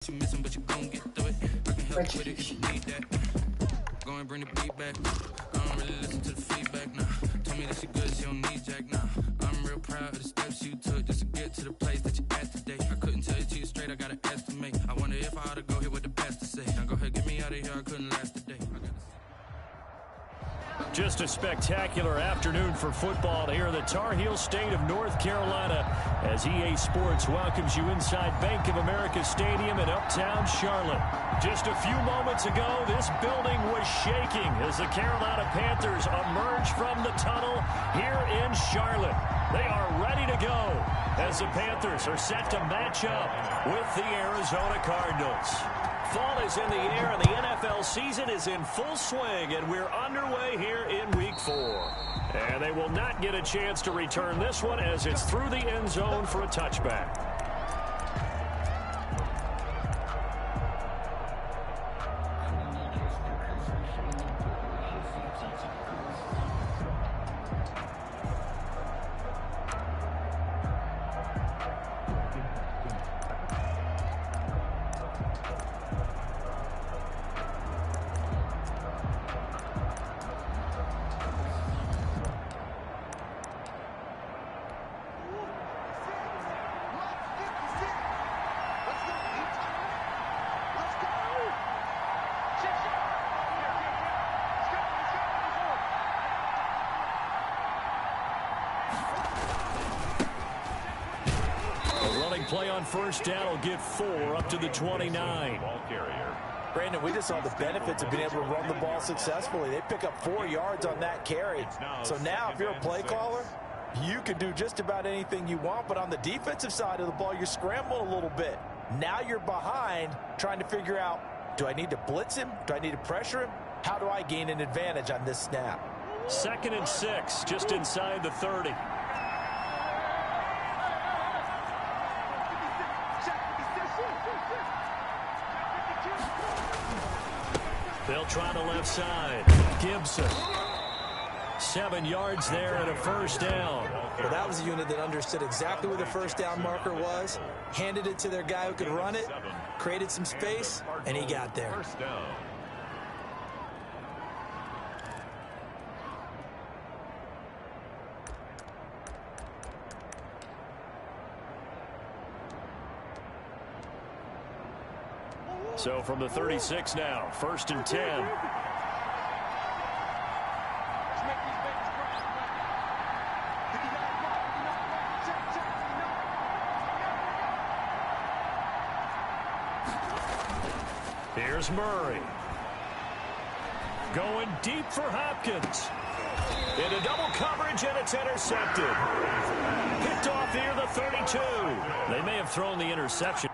You missing, but you gon' get through it. I can help you with it if you need that. Go and bring the beat back. I don't really listen to the feedback now. Told me that she good, she don't need jack now. I'm real proud of the steps you took just to get to the place that you at today. I couldn't tell it to you straight, I gotta estimate. I wonder if I ought to go here with the best to say. Now go ahead, get me out of here, I couldn't last a day. Just a spectacular afternoon for football here in the Tar Heel state of North Carolina as EA Sports welcomes you inside Bank of America Stadium in uptown Charlotte. Just a few moments ago, this building was shaking as the Carolina Panthers emerged from the tunnel here in Charlotte. They are ready to go as the Panthers are set to match up with the Arizona Cardinals. Fall is in the air and the NFL season is in full swing, and we're underway here in Week 4. And they will not get a chance to return this one as it's through the end zone for a touchback. Play on first down will get 4 up to the 29. Brandon, we just saw the benefits of being able to run the ball successfully. They pick up 4 yards on that carry. So now if you're a play caller, you can do just about anything you want. But on the defensive side of the ball, you're scrambling a little bit. Now you're behind trying to figure out, do I need to blitz him? Do I need to pressure him? How do I gain an advantage on this snap? 2nd and 6, just inside the 30. They'll try the left side. Gibson. 7 yards there and a first down. Well, that was a unit that understood exactly where the first down marker was, handed it to their guy who could run it, created some space, and he got there. First down. So from the 36 now, 1st and 10. Here's Murray. Going deep for Hopkins. Into double coverage, and it's intercepted. Picked off near the 32. They may have thrown the interception.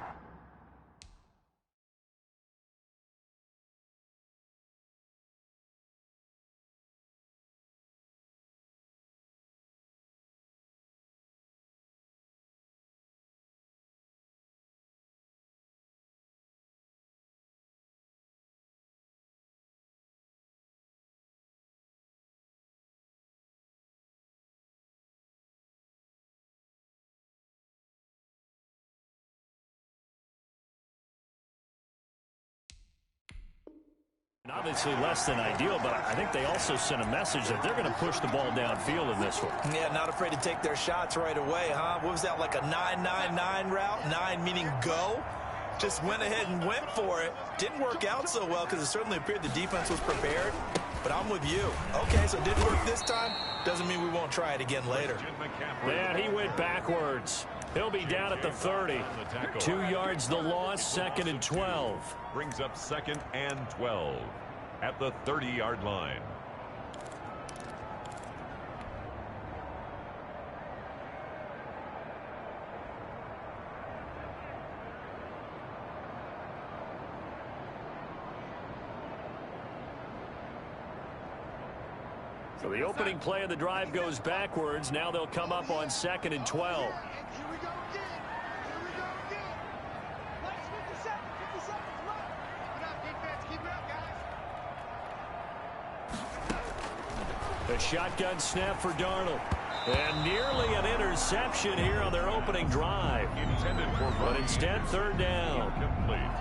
Obviously less than ideal, but I think they also sent a message that they're going to push the ball downfield in this one. Yeah, not afraid to take their shots right away, huh? What was that, like a 9-9-9 route? 9 meaning go? Just went ahead and went for it. Didn't work out so well because it certainly appeared the defense was prepared. But I'm with you. Okay, so it didn't work this time. Doesn't mean we won't try it again later. And he went backwards. He'll be down at the 30. 2 yards the loss, 2nd and 12. Brings up 2nd and 12 at the 30-yard line. So the opening play of the drive goes backwards. Now they'll come up on 2nd and 12. The shotgun snap for Darnold. And nearly an interception here on their opening drive. Intended for, but instead, 3rd down. incomplete.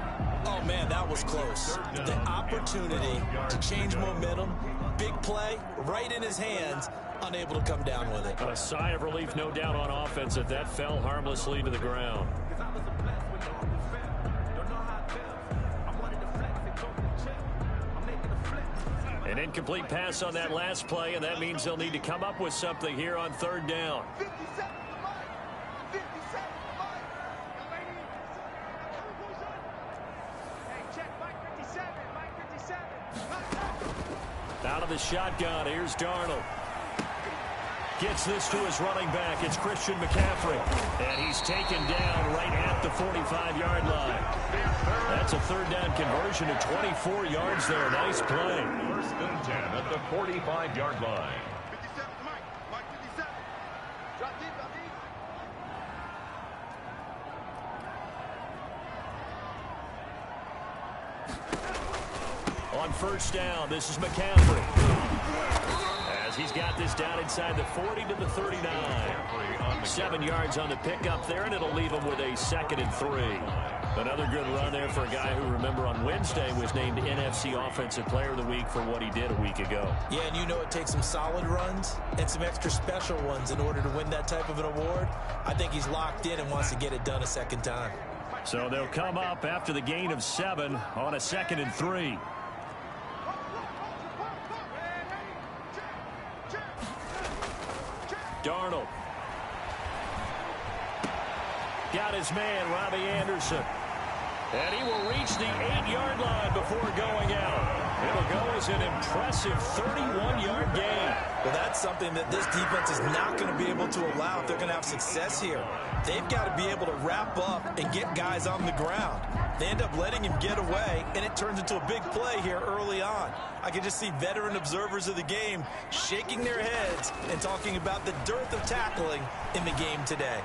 Oh, man, that was close. The opportunity to change momentum, big play, right in his hands, unable to come down with it. A sigh of relief, no doubt, on offense if that fell harmlessly to the ground. An incomplete pass on that last play, and that means they'll need to come up with something here on third down. Out of the shotgun, here's Darnold. Gets this to his running back. It's Christian McCaffrey. And he's taken down right at the 45-yard line. That's a third down conversion of 24 yards there. Nice play. First and 10 at the 45-yard line. On first down, this is McCaffrey. As he's got this down inside the 40 to the 39. 7 yards on the pickup there, and it'll leave him with a 2nd and 3. Another good run there for a guy who, remember, on Wednesday was named NFC Offensive Player of the Week for what he did a week ago. Yeah, and you know it takes some solid runs and some extra special ones in order to win that type of an award. I think he's locked in and wants to get it done a second time. So they'll come up after the gain of 7 on a 2nd and 3. Darnold. Got his man, Robbie Anderson. And he will reach the 8-yard line before going out. It'll go as an impressive 31-yard gain. Well, that's something that this defense is not going to be able to allow if they're going to have success here. They've got to be able to wrap up and get guys on the ground. They end up letting him get away, and it turns into a big play here early on. I can just see veteran observers of the game shaking their heads and talking about the dearth of tackling in the game today.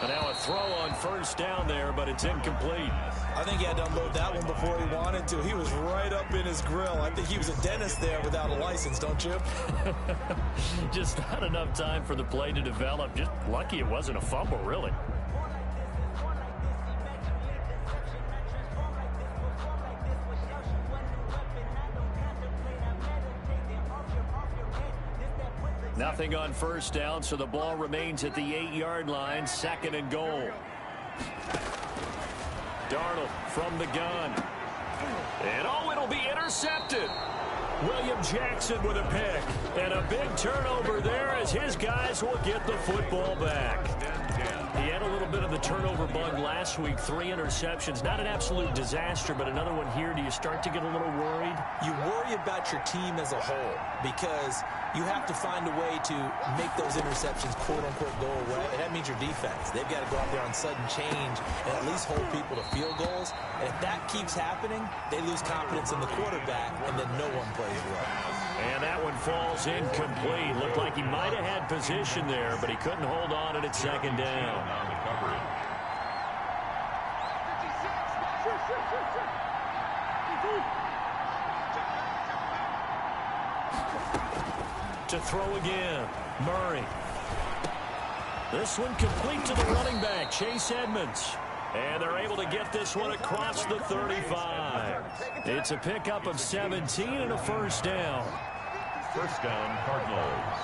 And now a throw on first down there, but it's incomplete. I think he had to unload that one before he wanted to. He was right up in his grill. I think he was a dentist there without a license, don't you? Just not enough time for the play to develop. Just lucky it wasn't a fumble, really. Nothing on first down, so the ball remains at the 8-yard line, 2nd and goal. Darnold from the gun. And it'll be intercepted. William Jackson with a pick. And a big turnover there as his guys will get the football back. He had a little bit of the turnover bug last week, 3 interceptions. Not an absolute disaster, but another one here. Do you start to get a little worried? You worry about your team as a whole because you have to find a way to make those interceptions, quote-unquote, go away. And that means your defense. They've got to go out there on sudden change and at least hold people to field goals. And if that keeps happening, they lose confidence in the quarterback, and then no one plays well. And that one falls incomplete. Looked like he might have had position there, but he couldn't hold on at 2nd down. On the coverage. To throw again, Murray. This one complete to the running back, Chase Edmonds. And they're able to get this one across the 35. It's a pickup of 17 and a first down. First down, Cardinals.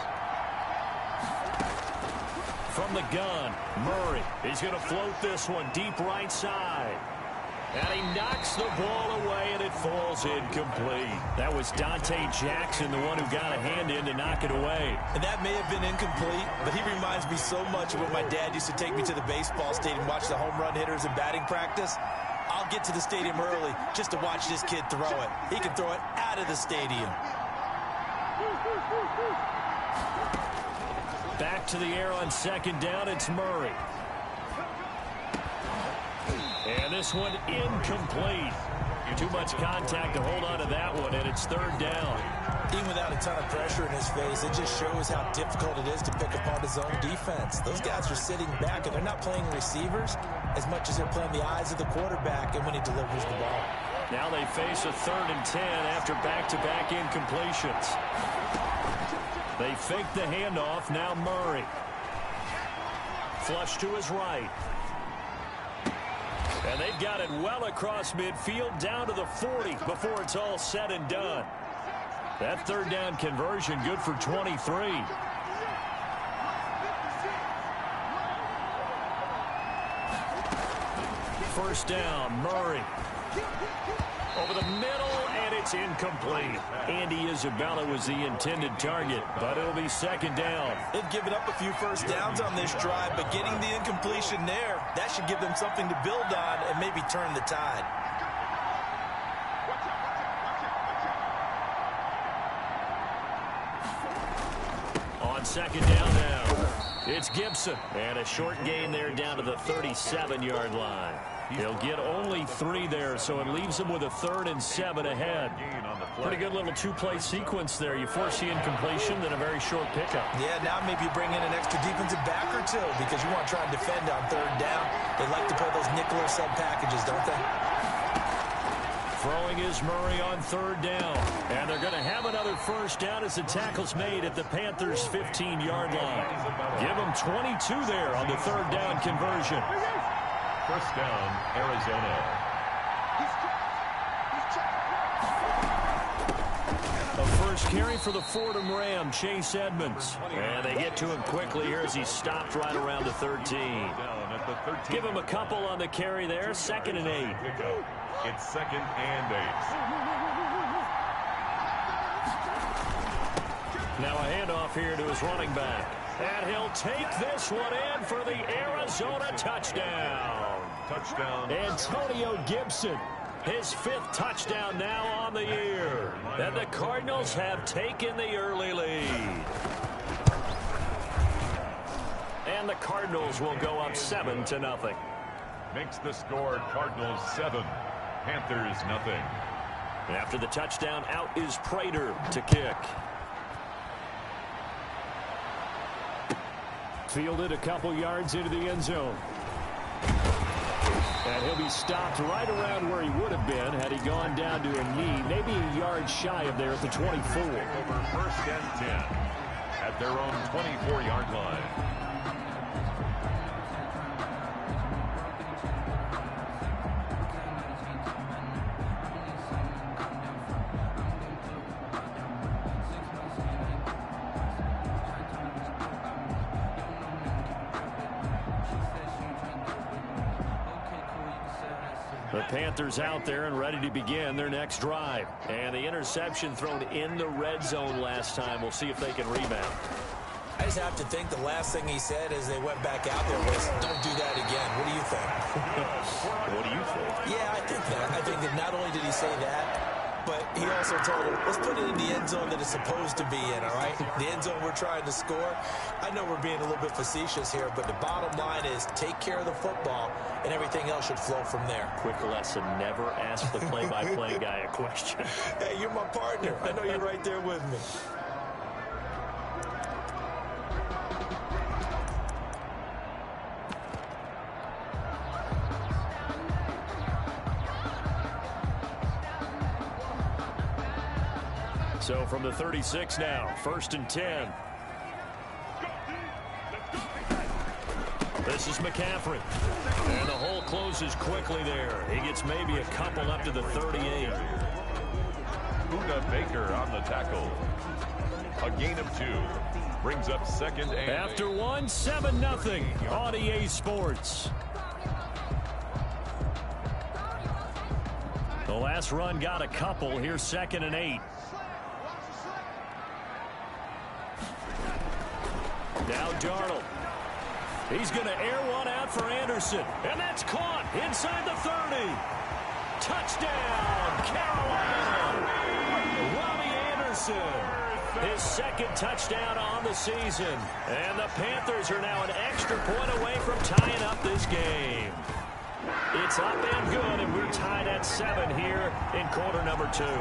From the gun, Murray. He's going to float this one deep right side. And he knocks the ball away, and it falls incomplete. That was Dante Jackson, the one who got a hand in to knock it away. And that may have been incomplete, but he reminds me so much of when my dad used to take me to the baseball stadium, watch the home run hitters in batting practice. I'll get to the stadium early just to watch this kid throw it. He can throw it out of the stadium. Back to the air on 2nd down, it's Murray. And this one incomplete. Too much contact to hold on to that one, and it's 3rd down. Even without a ton of pressure in his face, it just shows how difficult it is to pick apart his own defense. Those guys are sitting back, and they're not playing receivers as much as they're playing the eyes of the quarterback and when he delivers the ball. Now they face a 3rd and 10 after back-to-back incompletions. They fake the handoff. Now Murray. Flush to his right. And they've got it well across midfield down to the 40 before it's all said and done. That third down conversion good for 23. First down, Murray. Over the middle, and it's incomplete. Andy Isabella was the intended target, but it'll be second down. They've given up a few first downs on this drive, but getting the incompletion there, that should give them something to build on and maybe turn the tide. On second down now, it's Gibson. And a short gain there down to the 37-yard line. He'll get only 3 there, so it leaves him with a 3rd and 7 ahead. Pretty good little two-play sequence there. You force the incompletion, then a very short pickup. Yeah, now maybe you bring in an extra defensive back or two because you want to try and defend on third down. They like to play those nickel or sub packages, don't they? Throwing is Murray on third down. And they're going to have another first down as the tackle's made at the Panthers' 15-yard line. Give them 22 there on the third down conversion. First down, Arizona. A first carry for the Fordham Ram, Chase Edmonds. And they get to him quickly here as he stopped right around the 13. Give him a couple on the carry there, 2nd and 8. It's 2nd and 8. Now a handoff here to his running back. And he'll take this one in for the Arizona touchdown. Touchdown. Antonio Gibson, his 5th touchdown now on the year. And the Cardinals have taken the early lead. And the Cardinals will go up 7-0. Makes the score Cardinals 7, Panthers nothing. After the touchdown, out is Prater to kick. Fielded a couple yards into the end zone. And he'll be stopped right around where he would have been had he gone down to a knee, maybe a yard shy of there at the 24. Over 1st and 10 at their own 24-yard line. The Panthers out there and ready to begin their next drive. And the interception thrown in the red zone last time. We'll see if they can rebound. I just have to think the last thing he said as they went back out there was, don't do that again. What do you think? What do you think? Yeah, I think that. I think that not only did he say that, but he also told him, let's put it in the end zone that it's supposed to be in, all right? The end zone we're trying to score. I know we're being a little bit facetious here, but the bottom line is take care of the football, and everything else should flow from there. Quick lesson, never ask the play-by-play guy a question. Hey, you're my partner. I know you're right there with me. So from the 36 now, 1st and 10. This is McCaffrey. And the hole closes quickly there. He gets maybe a couple up to the 38. Buda Baker on the tackle. A gain of 2. Brings up 2nd and 8. After 1, 7-0 on EA Sports. The last run got a couple. Here's 2nd and 8. Now Darnold. He's going to air one out for Anderson. And that's caught inside the 30. Touchdown, Carolina. Robbie Anderson. His 2nd touchdown on the season. And the Panthers are now an extra point away from tying up this game. It's up and good, and we're tied at 7 here in quarter number 2. 7.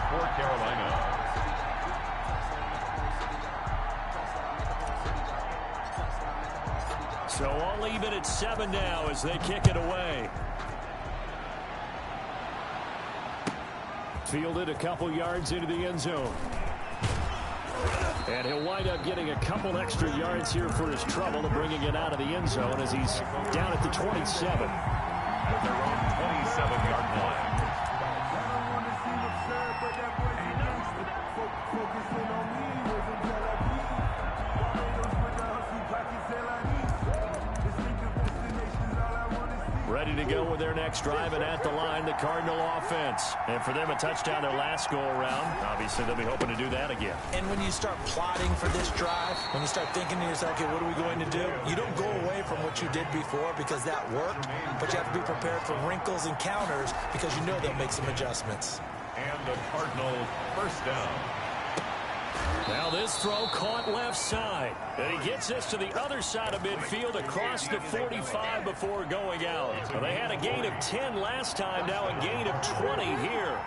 For Carolina. So all even at 7 now as they kick it away. Fielded a couple yards into the end zone. And he'll wind up getting a couple extra yards here for his trouble to bringing it out of the end zone as he's down at the 27. At their own 27-yard line. Ready to go with their next drive, and at the line, the Cardinal offense. And for them, a touchdown their last go-around. Obviously, they'll be hoping to do that again. And when you start plotting for this drive, when you start thinking to yourself, okay, what are we going to do? You don't go away from what you did before because that worked, but you have to be prepared for wrinkles and counters because you know they'll make some adjustments. And the Cardinals first down. Now this throw caught left side. And he gets this to the other side of midfield across the 45 before going out. Well, they had a gain of 10 last time, now a gain of 20 here.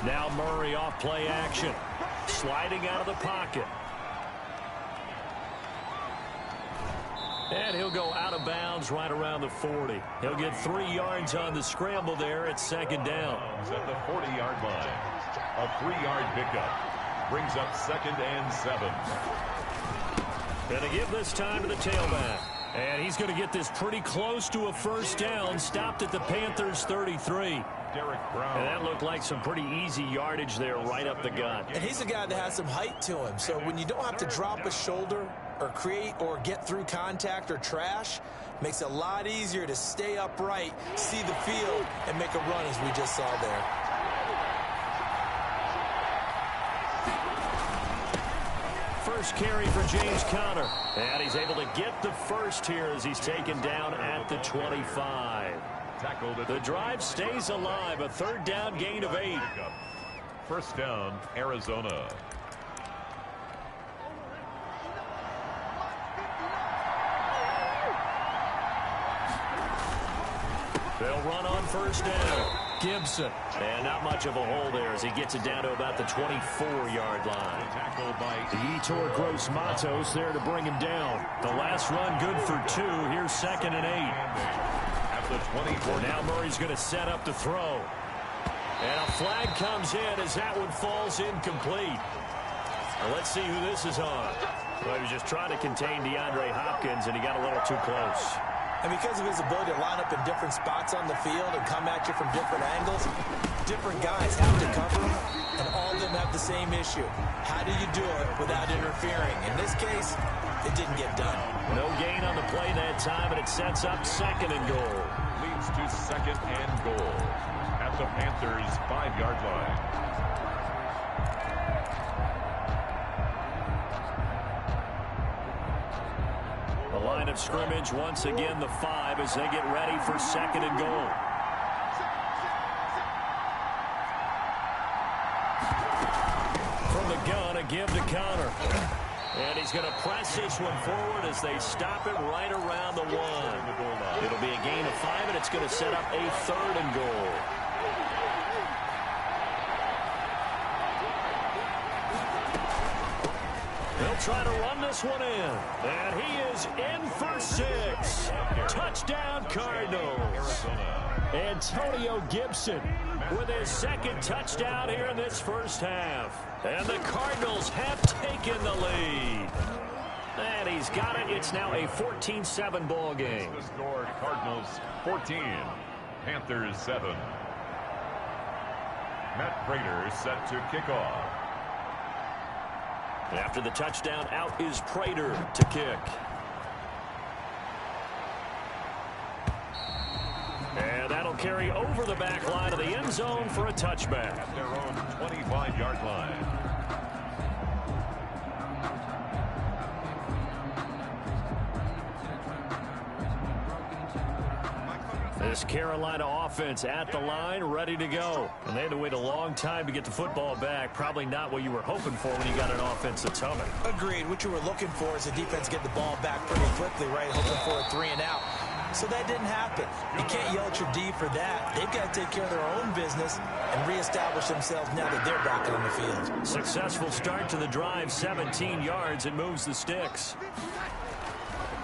Now Murray off play action. Sliding out of the pocket. And he'll go out of bounds right around the 40. He'll get 3 yards on the scramble there at second down. At the 40-yard line. A 3-yard pickup. Brings up 2nd and 7. Going to give this time to the tailback. And he's going to get this pretty close to a first down. Stopped at the Panthers' 33. Derek Brown. And that looked like some pretty easy yardage there right up the gut. And he's a guy that has some height to him. So when you don't have to drop a shoulder or create or get through contact or trash, makes it a lot easier to stay upright, see the field, and make a run as we just saw there. First carry for James Conner. And he's able to get the first here as he's taken down at the 25. The drive stays alive. A third down gain of 8. First down, Arizona. They'll run on first down. Gibson. And not much of a hole there as he gets it down to about the 24-yard line. Tackled by Yetur Gross-Matos there to bring him down. The last run good for 2. Here's 2nd and 8. At the 24. Now Murray's going to set up the throw. And a flag comes in as that one falls incomplete. Well, let's see who this is on. Well, he was just trying to contain DeAndre Hopkins, and he got a little too close. And because of his ability to line up in different spots on the field and come at you from different angles, different guys have to cover him, and all of them have the same issue. How do you do it without interfering? In this case, it didn't get done. No gain on the play that time, and it sets up 2nd and goal. Leads to 2nd and goal at the Panthers' 5-yard line. The line of scrimmage once again the 5 as they get ready for 2nd and goal. From the gun, a give to Conner. And he's going to press this one forward as they stop it right around the 1. It'll be a gain of 5, and it's going to set up a 3rd and goal. They'll try to run this one in. And he is in for 6. Touchdown, Cardinals. Antonio Gibson with his 2nd touchdown here in this first half. And the Cardinals have taken the lead. And he's got it. It's now a 14-7 ball game. The score, Cardinals 14, Panthers 7. Matt Prater set to kick off. After the touchdown, out is Prater to kick. And that'll carry over the back line of the end zone for a touchback. At their own 25-yard line. This Carolina offense at the line, ready to go. And they had to wait a long time to get the football back. Probably not what you were hoping for when you got an offense that's humming. Agreed. What you were looking for is the defense get the ball back pretty quickly, right? Hoping for a 3 and out. So that didn't happen. You can't yell at your D for that. They've got to take care of their own business and reestablish themselves now that they're back on the field. Successful start to the drive, 17 yards, and moves the sticks.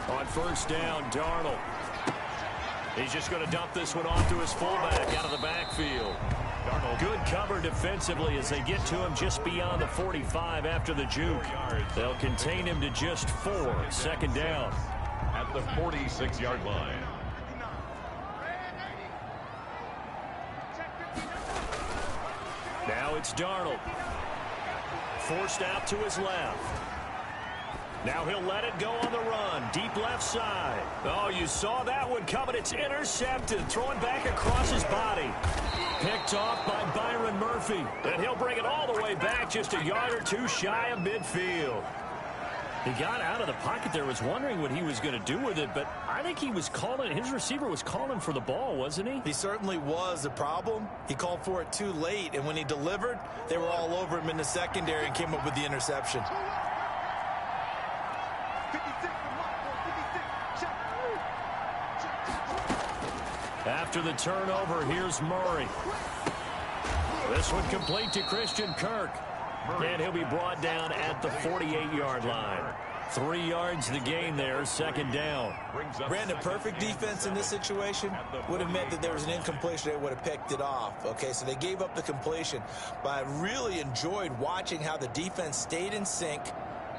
On first down, Darnold. He's just going to dump this one off to his fullback out of the backfield. Good cover defensively as they get to him just beyond the 45 after the juke. They'll contain him to just 4. Second down. At the 46-yard line. Now it's Darnold. Forced out to his left. Now he'll let it go on the run. Deep left side. Oh, you saw that one coming. It's intercepted. Throwing back across his body. Picked off by Byron Murphy. And he'll bring it all the way back just a yard or two shy of midfield. He got out of the pocket there, was wondering what he was going to do with it, but I think he was calling, his receiver was calling for the ball, wasn't he? He certainly was. The problem, he called for it too late, and when he delivered, they were all over him in the secondary and came up with the interception. After the turnover, here's Murray. This one complete to Christian Kirk. And he'll be brought down at the 48-yard line. 3 yards the gain there, second down. Brandon, perfect defense in this situation would have meant that there was an incompletion. They would have picked it off. Okay, so they gave up the completion. But I really enjoyed watching how the defense stayed in sync,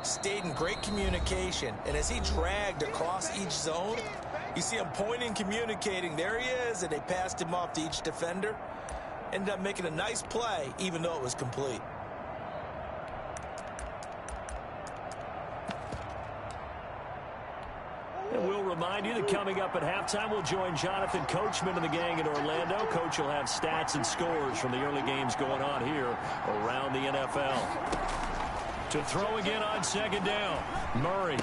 stayed in great communication. And as he dragged across each zone, you see him pointing, communicating. There he is, and they passed him off to each defender. Ended up making a nice play, even though it was complete. And we'll remind you that coming up at halftime, we'll join Jonathan Coachman and the gang in Orlando. Coach will have stats and scores from the early games going on here around the NFL. To throw again on second down, Murray.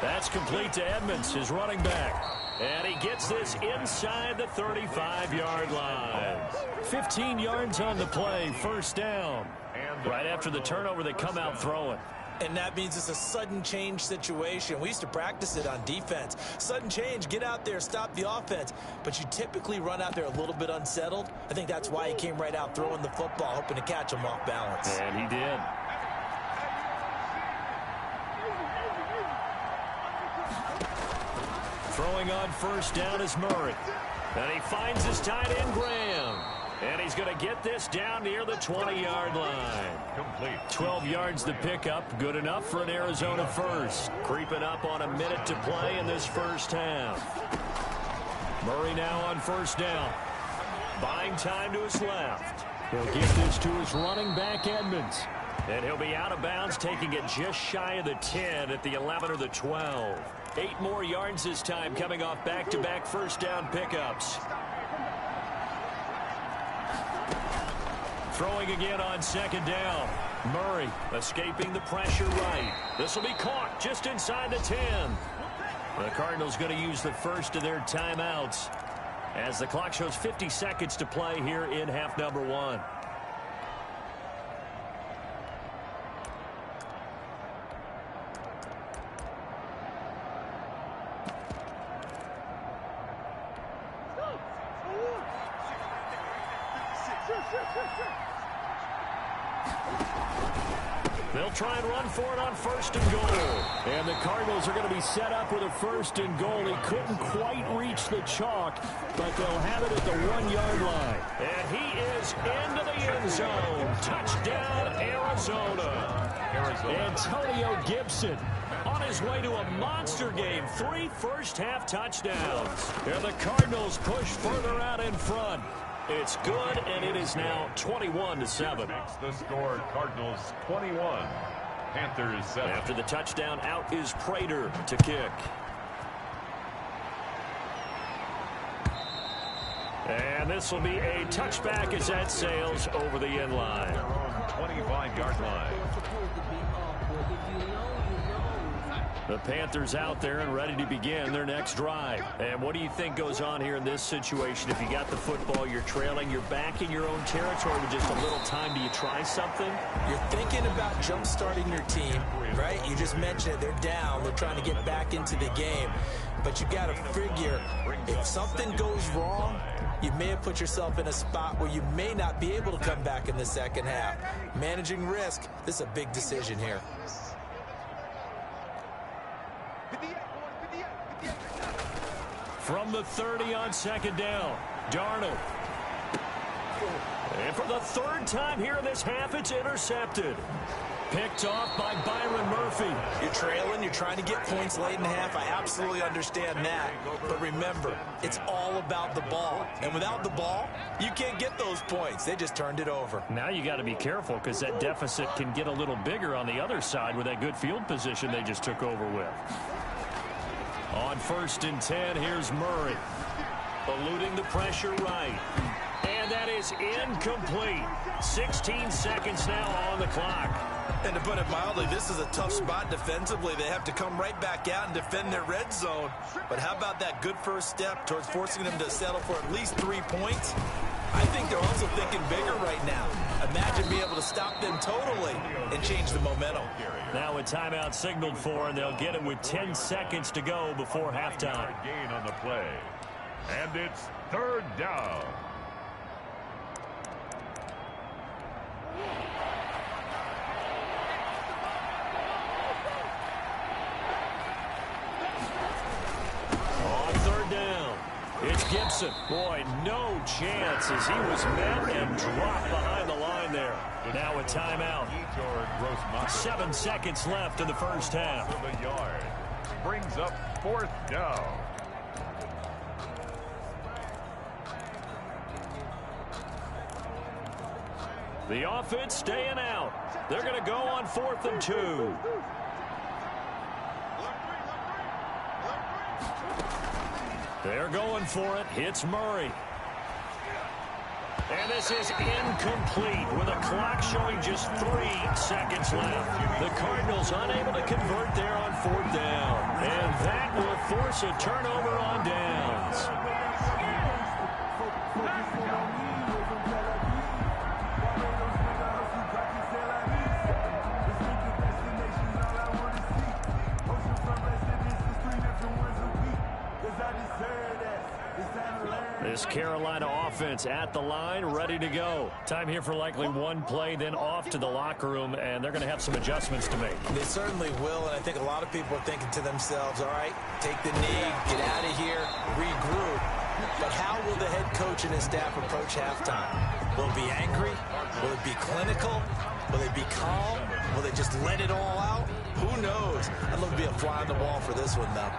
That's complete to Edmonds, his running back. And he gets this inside the 35-yard line. 15 yards on the play, first down. Right after the turnover, they come out throwing. And that means it's a sudden change situation. We used to practice it on defense. Sudden change, get out there, stop the offense. But you typically run out there a little bit unsettled. I think that's why he came right out throwing the football, hoping to catch him off balance. And he did. Throwing on first down is Murray. And he finds his tight end, Graham. And he's going to get this down near the 20-yard line. Complete. 12 yards the pickup. Good enough for an Arizona first. Creeping up on a minute to play in this first half. Murray now on first down. Buying time to his left. He'll give this to his running back, Edmonds. And he'll be out of bounds, taking it just shy of the 10 at the 11 or the 12. 8 more yards this time, coming off back-to-back first down pickups. Throwing again on second down. Murray escaping the pressure right. This will be caught just inside the 10. The Cardinals going to use the first of their timeouts as the clock shows 50 seconds to play here in half number 1. They'll try and run for it on first and goal. And the Cardinals are going to be set up with a first and goal. He couldn't quite reach the chalk, but they'll have it at the 1-yard line. And he is into the end zone. Touchdown, Arizona. Antonio Gibson on his way to a monster game. 3 first-half touchdowns. And the Cardinals push further out in front. It's good, and it is now 21-7. Makes the score Cardinals 21, Panthers 7. After the touchdown, out is Prater to kick. And this will be a touchback as that sails over the end line. Their own 25-yard line. The Panthers out there and ready to begin their next drive. And what do you think goes on here in this situation? If you got the football, you're trailing, you're back in your own territory with just a little time. Do you try something? You're thinking about jump-starting your team, right? You just mentioned it. They're down. They're trying to get back into the game. But you got to figure, if something goes wrong, you may have put yourself in a spot where you may not be able to come back in the second half. Managing risk, this is a big decision here. From the 30 on second down, Darnold. And for the third time here in this half, it's intercepted. Picked off by Byron Murphy. You're trailing. You're trying to get points late in the half. I absolutely understand that. But remember, it's all about the ball. And without the ball, you can't get those points. They just turned it over. Now you got to be careful because that deficit can get a little bigger on the other side with that good field position they just took over with. On 1st and 10, here's Murray. Eluding the pressure right. And that is incomplete. 16 seconds now on the clock. And to put it mildly, this is a tough spot defensively. They have to come right back out and defend their red zone. But how about that good first step towards forcing them to settle for at least 3 points? I think they're also thinking bigger right now. Imagine being able to stop them totally and change the momentum. Now a timeout signaled for, and they'll get it with 10 seconds to go before halftime. Gain on the play. And it's 3rd down. It's Gibson. Boy, no chance as he was met and dropped behind the line there. Now a timeout. 7 seconds left in the first half. The yard brings up 4th down. The offense staying out. They're going to go on 4th and 2. They're going for it. It's Murray. And this is incomplete with a clock showing just 3 seconds left. The Cardinals unable to convert there on 4th down. And that will force a turnover on downs. This Carolina offense at the line, ready to go. Time here for likely one play, then off to the locker room, and they're going to have some adjustments to make. They certainly will, and I think a lot of people are thinking to themselves, all right, take the knee, get out of here, regroup. But how will the head coach and his staff approach halftime? Will it be angry? Will it be clinical? Will they be calm? Will they just let it all out? Who knows? I'd love to be a fly on the wall for this one, though.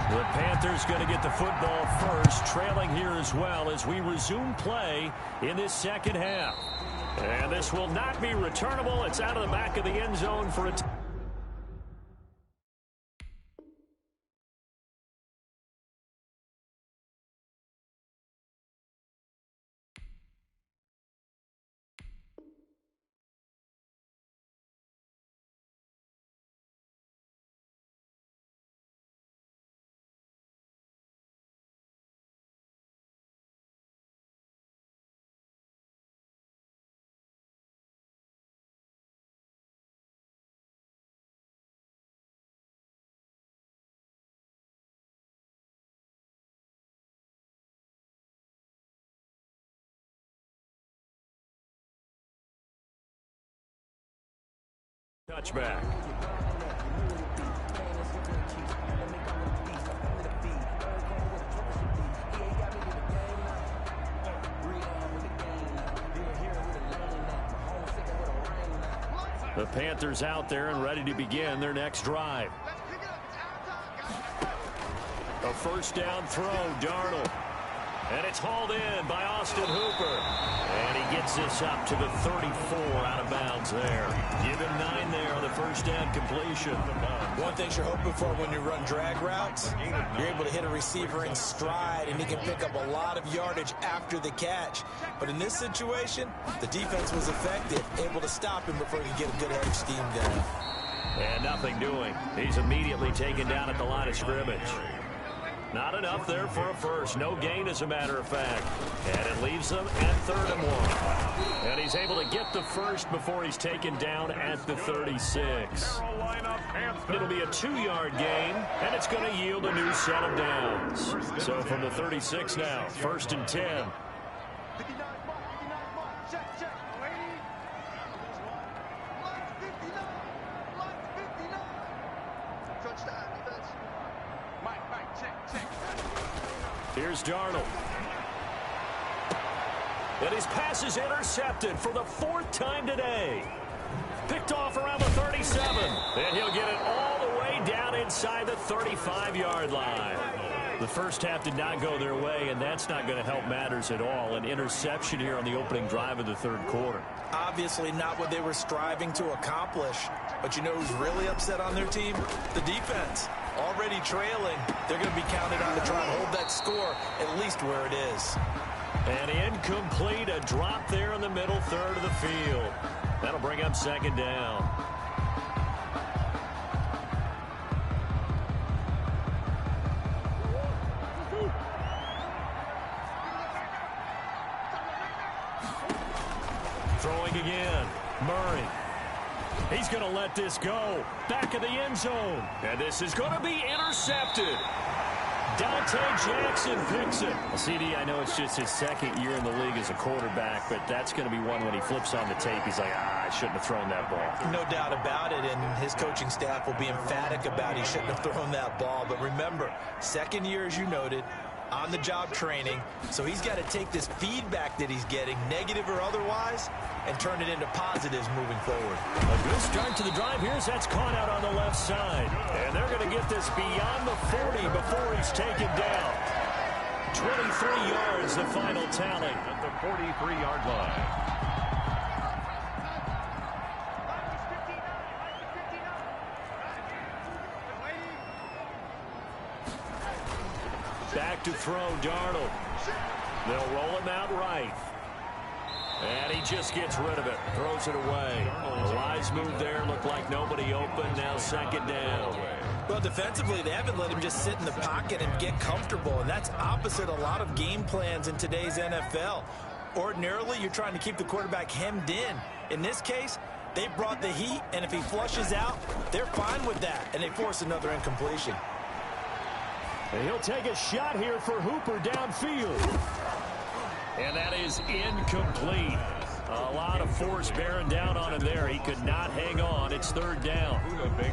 The Panthers going to get the football first, trailing here as well as we resume play in this second half. And this will not be returnable. It's out of the back of the end zone for a touchback. The Panthers out there and ready to begin their next drive. A first down throw, Darnold. And it's hauled in by Austin Hooper. And he gets this up to the 34 out of bounds there. Give him 9 there on the first down completion. One thing you're hoping for when you run drag routes, you're able to hit a receiver in stride, and he can pick up a lot of yardage after the catch. But in this situation, the defense was effective, able to stop him before he could get a good head of steam going. And nothing doing. He's immediately taken down at the line of scrimmage. Not enough there for a first. No gain, as a matter of fact. And it leaves them at 3rd and 1. And he's able to get the first before he's taken down at the 36. It'll be a 2-yard gain, and it's going to yield a new set of downs. So from the 36 now, 1st and 10. Here's Darnold. And his pass is intercepted for the 4th time today. Picked off around the 37. And he'll get it all the way down inside the 35-yard line. The first half did not go their way, and that's not going to help matters at all. An interception here on the opening drive of the 3rd quarter. Obviously not what they were striving to accomplish. But you know who's really upset on their team? The defense. Already trailing. They're going to be counted on to try and hold that score at least where it is. And incomplete, a drop there in the middle 3rd of the field. That'll bring up 2nd down. Throwing again. Murray. He's going to let this go. Back of the end zone. And this is going to be intercepted. Dante Jackson picks it. Well, CD, I know it's just his 2nd year in the league as a quarterback, but that's going to be one when he flips on the tape. He's like, I shouldn't have thrown that ball. No doubt about it, and his coaching staff will be emphatic about he shouldn't have thrown that ball. But remember, 2nd year, as you noted, on-the-job training, so he's got to take this feedback that he's getting, negative or otherwise, and turn it into positives moving forward. A good start to the drive here as that's caught out on the left side. And they're going to get this beyond the 40 before he's taken down. 23 yards, the final tally. At the 43-yard line. Back to throw, Darnold. They'll roll him out right. And he just gets rid of it. Throws it away. A wise move there. Looked like nobody open. Now 2nd down. Well, defensively, they haven't let him just sit in the pocket and get comfortable. And that's opposite a lot of game plans in today's NFL. Ordinarily, you're trying to keep the quarterback hemmed in. In this case, they brought the heat. And if he flushes out, they're fine with that. And they force another incompletion. And he'll take a shot here for Hooper downfield. And that is incomplete. A lot of force bearing down on him there. He could not hang on. It's 3rd down.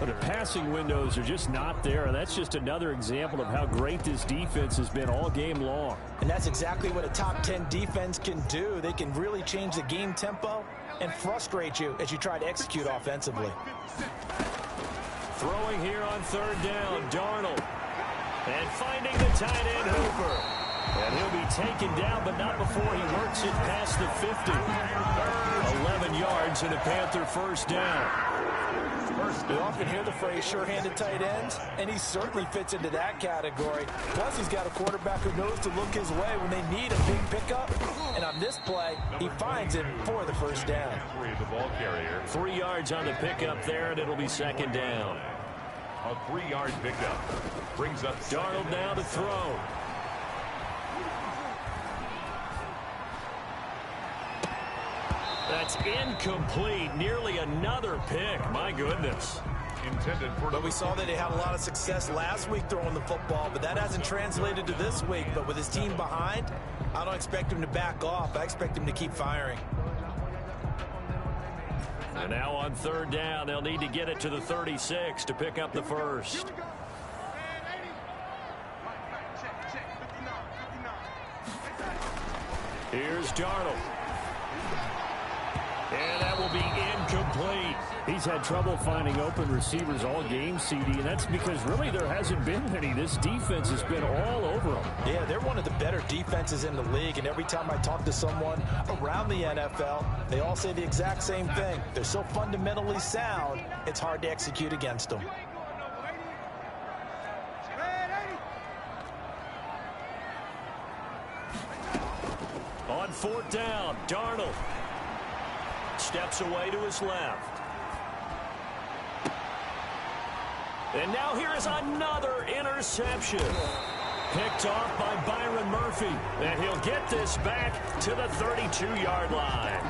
But the passing windows are just not there. And that's just another example of how great this defense has been all game long. And that's exactly what a top 10 defense can do. They can really change the game tempo and frustrate you as you try to execute offensively. Throwing here on 3rd down, Darnold. And finding the tight end, Hooper. And he'll be taken down, but not before he works it past the 50. 11 yards and a Panther 1st down. You often hear the phrase sure-handed tight ends, and he certainly fits into that category. Plus, he's got a quarterback who knows to look his way when they need a big pickup. And on this play, he finds it for the 1st down. The ball carrier. 3 yards on the pickup there, and it'll be 2nd down. A 3-yard pickup brings up Darnold now to throw. That's incomplete. Nearly another pick. My goodness. Intended for. But we saw that they had a lot of success last week throwing the football, but that hasn't translated to this week. But with his team behind, I don't expect him to back off. I expect him to keep firing. And now on 3rd down, they'll need to get it to the 36 to pick up the 1st. Here's Darnold. And that will be incomplete. He's had trouble finding open receivers all game, CD, and that's because really there hasn't been many. This defense has been all over them. Yeah, they're one of the better defenses in the league, and every time I talk to someone around the NFL, they all say the exact same thing. They're so fundamentally sound, it's hard to execute against them. On 4th down, Darnold steps away to his left. And now here is another interception. Picked off by Byron Murphy. And he'll get this back to the 32-yard line.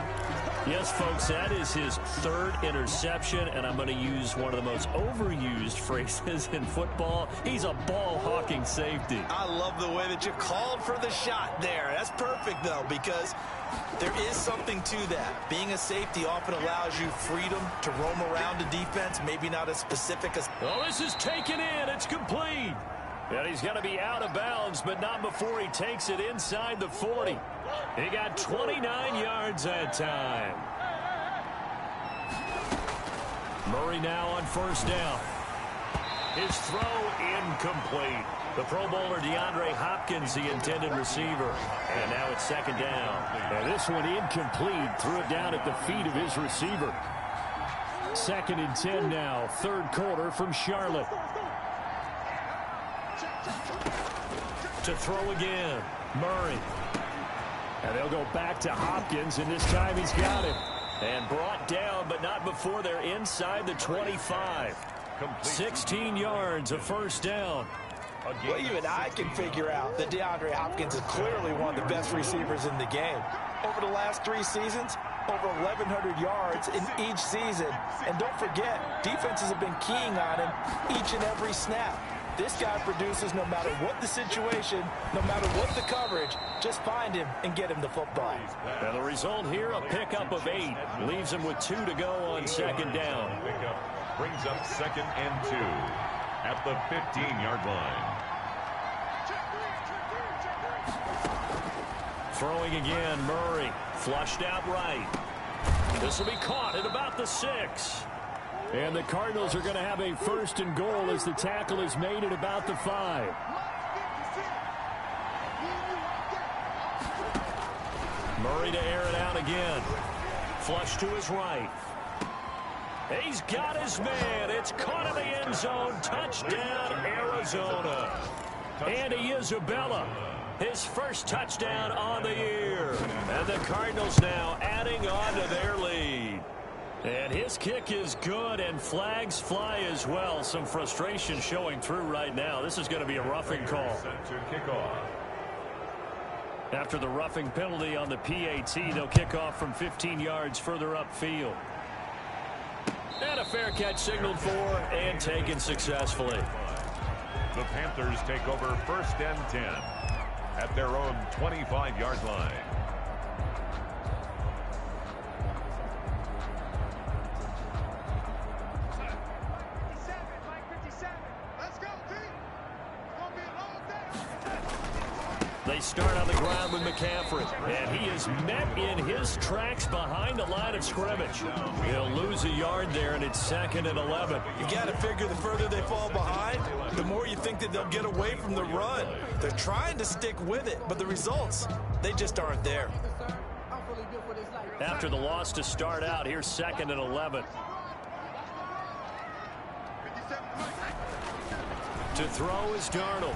Yes, folks, that is his 3rd interception, and I'm going to use one of the most overused phrases in football. He's a ball-hawking safety. I love the way that you called for the shot there. That's perfect, though, because there is something to that. Being a safety often allows you freedom to roam around the defense, maybe not as specific as... Oh, this is taken in. It's complete. And he's going to be out of bounds, but not before he takes it inside the 40. He got 29 yards that time. Murray now on first down. His throw incomplete. The Pro Bowler DeAndre Hopkins, the intended receiver. And now it's second down. And this one incomplete. Threw it down at the feet of his receiver. 2nd and 10 now. 3rd quarter from Charlotte. To throw again. Murray. And they'll go back to Hopkins, and this time he's got it. And brought down, but not before they're inside the 25. 16 yards, a first down. Well, even I can figure out that DeAndre Hopkins is clearly one of the best receivers in the game. Over the last 3 seasons, over 1,100 yards in each season. And don't forget, defenses have been keying on him each and every snap. This guy produces no matter what the situation, no matter what the coverage. Just find him and get him the football. And the result here, a pickup of 8. Leaves him with 2 to go on second down. Pickup brings up 2nd and 2 at the 15-yard line. Throwing again, Murray. Flushed out right. This will be caught at about the 6. And the Cardinals are going to have a 1st and goal as the tackle is made at about the 5. Murray to air it out again. Flush to his right. He's got his man. It's caught in the end zone. Touchdown, Arizona. Andy Isabella, his first touchdown on the year. And the Cardinals now adding on to their lead. And his kick is good, and flags fly as well. Some frustration showing through right now. This is going to be a roughing call. After the roughing penalty on the PAT, they'll kick off from 15 yards further upfield. And a fair catch signaled for and taken successfully. The Panthers take over 1st and 10 at their own 25-yard line. They start on the ground with McCaffrey, and he is met in his tracks behind the line of scrimmage. He'll lose a yard there, and it's 2nd and 11. You got to figure the further they fall behind, the more you think that they'll get away from the run. They're trying to stick with it, but the results, they just aren't there. After the loss to start out, here's 2nd and 11. To throw is Darnold.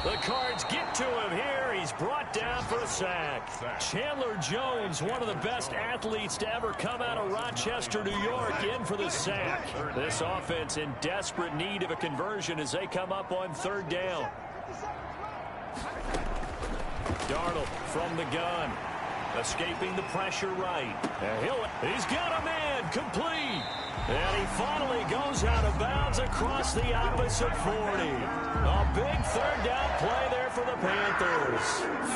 The Cards get to him here. He's brought down for a sack. Chandler Jones, one of the best athletes to ever come out of Rochester, New York, in for the sack. This offense in desperate need of a conversion as they come up on 3rd down. Darnold from the gun. Escaping the pressure right. He's got a man complete. And he finally goes out of bounds across the opposite 40. A big 3rd down play there for the Panthers.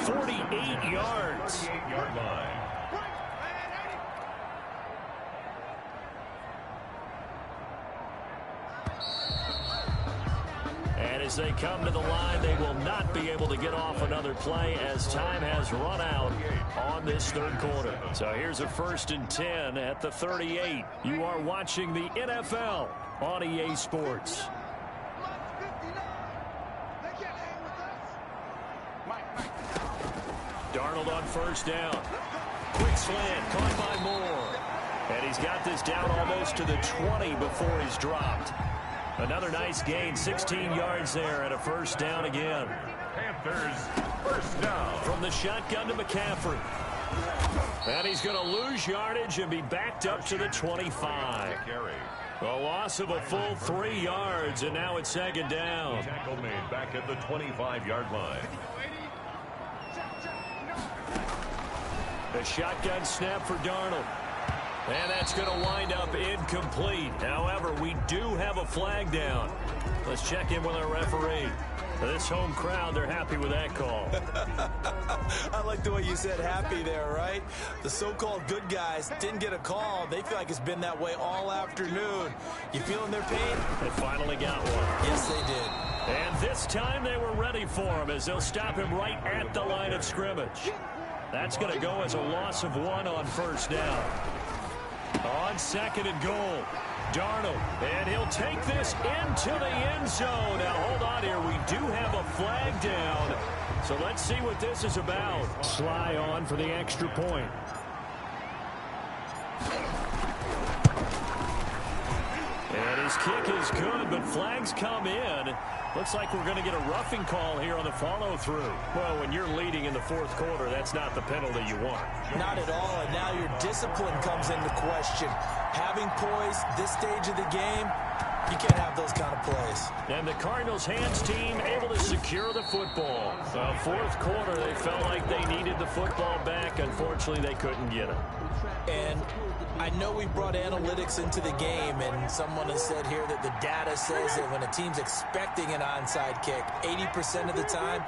48 yards. 48-yard line. And as they come to the line, they will not be able to get off another play as time has run out on this 3rd quarter. So here's a 1st and 10 at the 38. You are watching the NFL on EA Sports. Darnold on 1st down. Quick slant, caught by Moore. And he's got this down almost to the 20 before he's dropped. Another nice gain, 16 yards there, and a 1st down again. Panthers, 1st down. From the shotgun to McCaffrey. And he's going to lose yardage and be backed up to the 25. A loss of a full 3 yards, and now it's 2nd down. Tackle made back at the 25-yard line. A shotgun snap for Darnold. And that's going to wind up incomplete. However, we do have a flag down. Let's check in with our referee. This home crowd, they're happy with that call. I like the way you said happy there, right? The so-called good guys didn't get a call. They feel like it's been that way all afternoon. You feeling their pain? They finally got one. Yes, they did. And this time they were ready for him as they'll stop him right at the line of scrimmage. That's going to go as a loss of 1 on first down. On 2nd and goal. Darnold, and he'll take this into the end zone. Now, hold on here. We do have a flag down. So let's see what this is about. Sly on for the extra point. And his kick is good, but flags come in. Looks like we're going to get a roughing call here on the follow-through. Well, when you're leading in the 4th quarter, that's not the penalty you want. Not at all, and now your discipline comes into question. Having poise this stage of the game, you can't have those kind of plays. And the Cardinals' hands team able to secure the football. 4th quarter, they felt like they needed the football back. Unfortunately, they couldn't get it. And I know we brought analytics into the game, and someone has said here that the data says that when a team's expecting an onside kick, 80% of the time,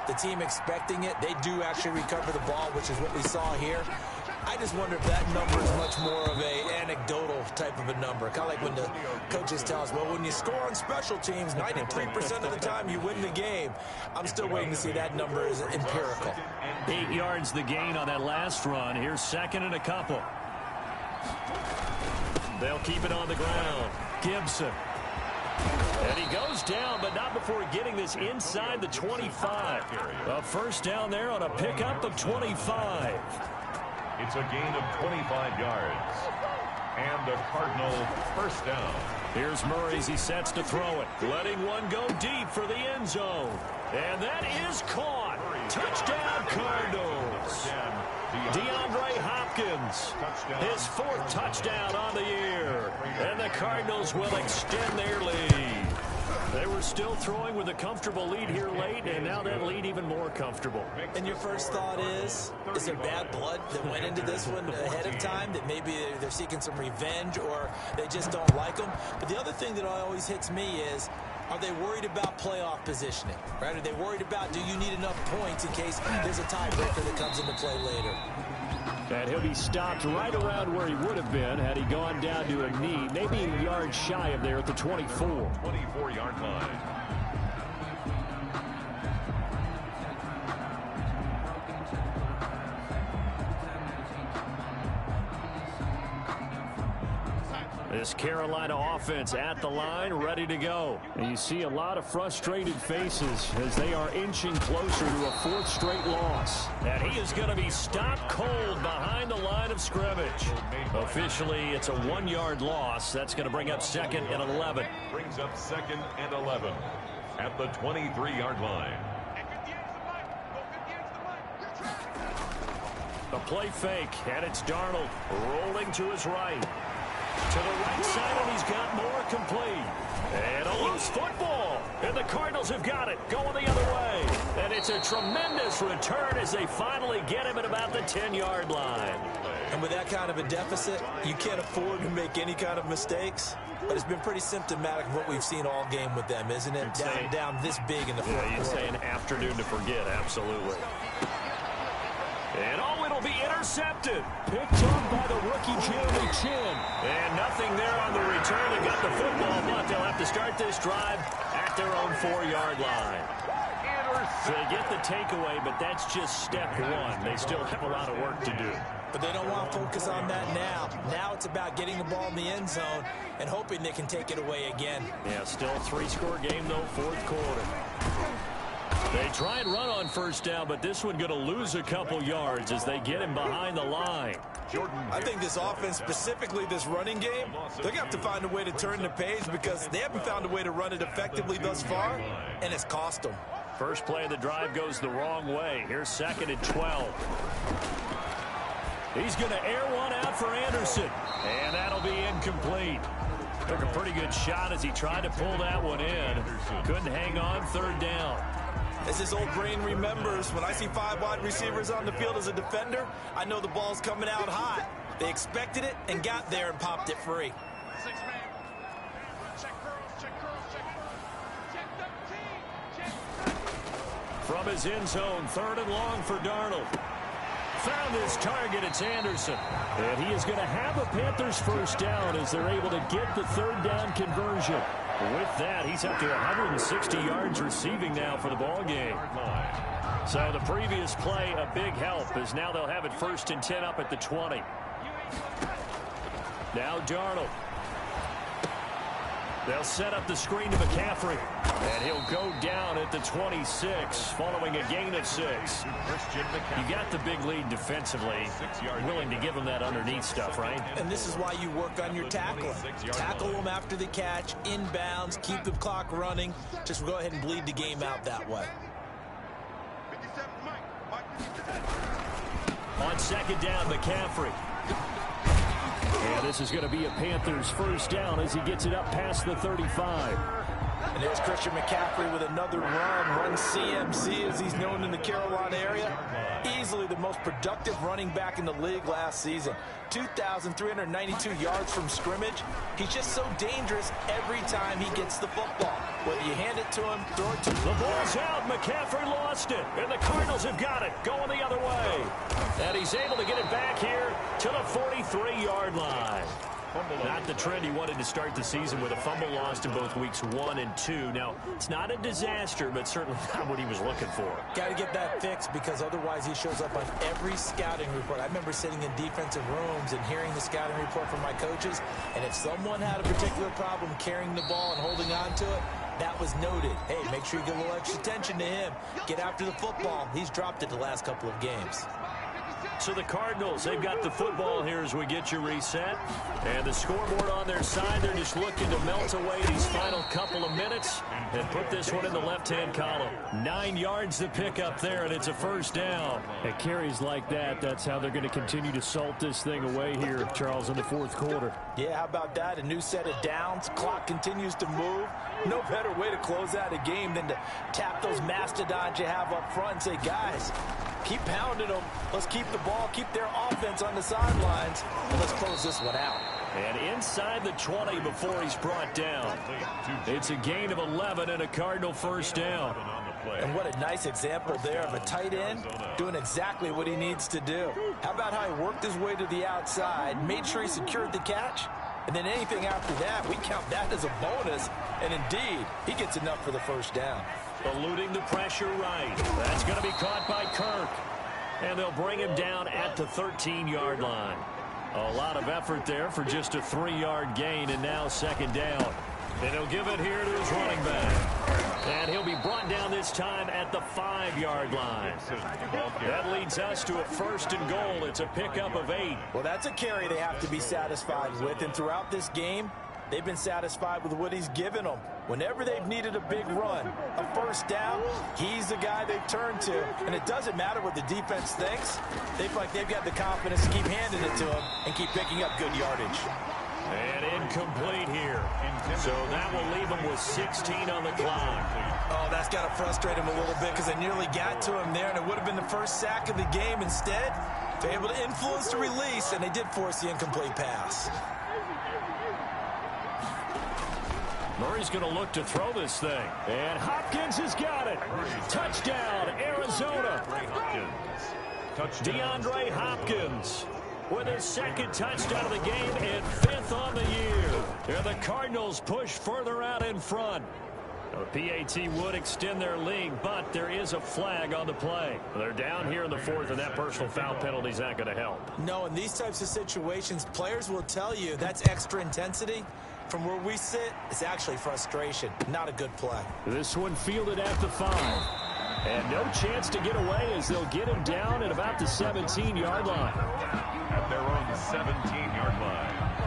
the team expecting it, they do actually recover the ball, which is what we saw here. I just wonder if that number is much more of a anecdotal type of a number. Kind of like when the coaches tell us, well, when you score on special teams, 93% of the time you win the game. I'm still waiting to see that number is empirical. 8 yards the gain on that last run. Here's 2nd and a couple. They'll keep it on the ground. Gibson. And he goes down, but not before getting this inside the 25. A first down there on a pickup of 25. It's a gain of 25 yards. And a Cardinal first down. Here's Murray as he sets to throw it. Letting one go deep for the end zone. And that is caught. Touchdown, Cardinals. DeAndre Hopkins, his 4th touchdown on the year. And the Cardinals will extend their lead. They were still throwing with a comfortable lead here late, and now that lead even more comfortable. And your first thought is there bad blood that went into this one ahead of time, that maybe they're seeking some revenge or they just don't like them? But the other thing that always hits me is, are they worried about playoff positioning? Right? Are they worried about, do you need enough points in case there's a tiebreaker that comes into play later? And he'll be stopped right around where he would have been had he gone down to a knee, maybe a yard shy of there at the 24. 24-yard line. This Carolina offense at the line, ready to go. And you see a lot of frustrated faces as they are inching closer to a 4th straight loss. And he is going to be stopped cold behind the line of scrimmage. Officially, it's a 1-yard loss. That's going to bring up 2nd and 11. Brings up 2nd and 11 at the 23-yard line. A play fake, and it's Darnold rolling to his right. To the right side, and he's got more complete. And a loose football. And the Cardinals have got it, going the other way. And it's a tremendous return as they finally get him at about the 10-yard line. And with that kind of a deficit, you can't afford to make any kind of mistakes. But it's been pretty symptomatic of what we've seen all game with them, isn't it? Down this big in the 4th quarter. You'd say an afternoon to forget, absolutely. And oh, it'll be intercepted. Picked up by the rookie Jeremy Chin. And nothing there on the return. They got the football, but they'll have to start this drive at their own 4-yard line. So they get the takeaway, but that's just step 1. They still have a lot of work to do. But they don't want to focus on that now. Now it's about getting the ball in the end zone and hoping they can take it away again. Yeah, still 3-score game, though, 4th quarter. They try and run on first down, but this one going to lose a couple yards as they get him behind the line. I think this offense, specifically this running game, they're going to have to find a way to turn the page because they haven't found a way to run it effectively thus far, and it's cost them. First play of the drive goes the wrong way. Here's 2nd and 12. He's going to air one out for Anderson, and that'll be incomplete. Took a pretty good shot as he tried to pull that one in. Couldn't hang on, 3rd down. As his old brain remembers, when I see 5 wide receivers on the field as a defender, I know the ball's coming out hot. They expected it and got there and popped it free. From his end zone, 3rd and long for Darnold. Found his target, it's Anderson. And he is going to have a Panthers first down as they're able to get the 3rd down conversion. With that, he's up to 160 yards receiving now for the ball game. So the previous play, a big help, as now they'll have it 1st and 10 up at the 20. Now Darnold. They'll set up the screen to McCaffrey. And he'll go down at the 26 following a gain of 6. You got the big lead defensively. Willing to give him that underneath stuff, right? And this is why you work on your tackling. Tackle them after the catch, inbounds, keep the clock running. Just go ahead and bleed the game out that way. On 2nd down, McCaffrey. And this is going to be a Panthers first down as he gets it up past the 35. And there's Christian McCaffrey with another run CMC as he's known in the Carolina area. Easily the most productive running back in the league last season. 2,392 yards from scrimmage. He's just so dangerous every time he gets the football. Whether you hand it to him, throw it to him. The ball's out. McCaffrey lost it. And the Cardinals have got it. Going the other way. And he's able to get it back here to the 43-yard line. Not the trend he wanted to start the season with a fumble lost in both weeks 1 and 2. Now, it's not a disaster, but certainly not what he was looking for. Got to get that fixed because otherwise he shows up on every scouting report. I remember sitting in defensive rooms and hearing the scouting report from my coaches, and if someone had a particular problem carrying the ball and holding on to it, that was noted. Hey, make sure you get a little extra attention to him. Get after the football. He's dropped it the last couple of games. So the Cardinals, they've got the football here as we get you reset. And the scoreboard on their side, they're just looking to melt away these final couple of minutes and put this one in the left-hand column. 9 yards to pick up there, and it's a first down. At carries like that, that's how they're going to continue to salt this thing away here, Charles, in the 4th quarter. Yeah, how about that? A new set of downs. Clock continues to move. No better way to close out a game than to tap those mastodons you have up front and say, guys, keep pounding them. Let's keep the ball, keep their offense on the sidelines, and let's close this one out. And inside the 20 before he's brought down. It's a gain of 11 and a Cardinal first down. And what a nice example there of a tight end doing exactly what he needs to do. How about how he worked his way to the outside, made sure he secured the catch, and then anything after that, we count that as a bonus. And indeed, he gets enough for the first down. Eluding the pressure right. That's going to be caught by Kirk. And they'll bring him down at the 13-yard line. A lot of effort there for just a 3-yard gain, and now 2nd down. And he'll give it here to his running back. And he'll be brought down this time at the 5-yard line. That leads us to a 1st and goal. It's a pickup of 8. Well, that's a carry they have to be satisfied with. And throughout this game, they've been satisfied with what he's given them. Whenever they've needed a big run, a first down, he's the guy they've turned to. And it doesn't matter what the defense thinks. They feel like they've got the confidence to keep handing it to him and keep picking up good yardage. And incomplete here. So that will leave him with 16 on the clock. Oh, that's got to frustrate him a little bit because they nearly got to him there, and it would have been the first sack of the game. Instead, they're able to influence the release, and they did force the incomplete pass. Murray's going to look to throw this thing. And Hopkins has got it. Touchdown, Arizona. DeAndre Hopkins with his 2nd touchdown of the game and 5th on the year. And the Cardinals push further out in front. The PAT would extend their lead, but there is a flag on the play. They're down here in the 4th, and that personal foul penalty is not going to help. No, in these types of situations, players will tell you that's extra intensity. From where we sit, it's actually frustration. Not a good play. This one fielded at the 5. And no chance to get away as they'll get him down at about the 17-yard line.